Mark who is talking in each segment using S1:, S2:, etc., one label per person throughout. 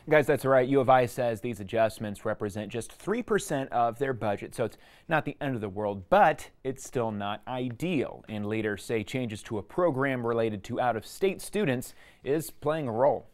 S1: Guys, that's right. U of I says these adjustments represent just 3% of their budget, so it's not the end of the world, but it's still not ideal. And leaders say changes to a program related to out-of-state students is playing a role.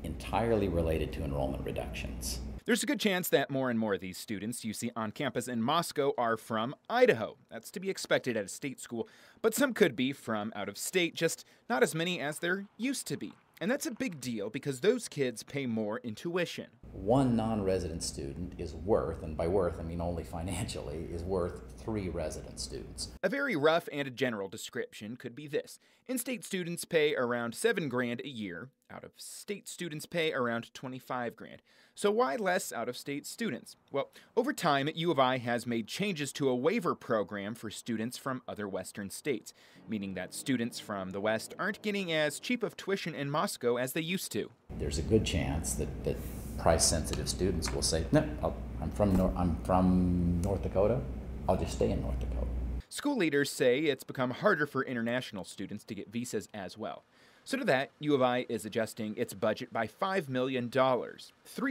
S2: Entirely related to enrollment reductions.
S3: There's a good chance that more and more of these students you see on campus in Moscow are from Idaho. That's to be expected at a state school, but some could be from out of state, just not as many as there used to be. And that's a big deal because those kids pay more in tuition.
S2: One non-resident student is worth, and by worth I mean only financially, is worth 3 resident students.
S3: A very rough and a general description could be this. In-state students pay around $7,000 a year. Out-of-state students pay around $25,000. So why less out-of-state students? Well, over time, U of I has made changes to a waiver program for students from other Western states, meaning that students from the West aren't getting as cheap of tuition in Moscow as they used to.
S2: There's a good chance that price-sensitive students will say, no, I'm from North Dakota, I'll just stay in North Dakota.
S3: School leaders say it's become harder for international students to get visas as well. So to that, U of I is adjusting its budget by $5 million. $3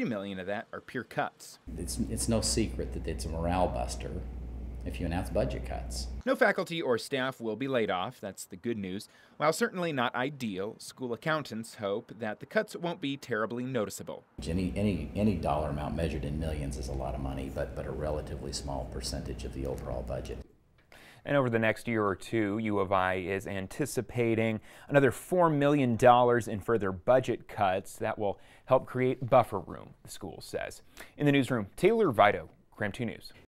S3: million of that are pure cuts.
S2: It's no secret that it's a morale buster if you announce budget cuts.
S3: No faculty or staff will be laid off, that's the good news. While certainly not ideal, school accountants hope that the cuts won't be terribly noticeable.
S2: Any dollar amount measured in millions is a lot of money, but a relatively small percentage of the overall budget.
S1: And over the next year or two, U of I is anticipating another $4 million in further budget cuts that will help create buffer room, the school says. In the newsroom, Taylor Vito, KRAM 2 News.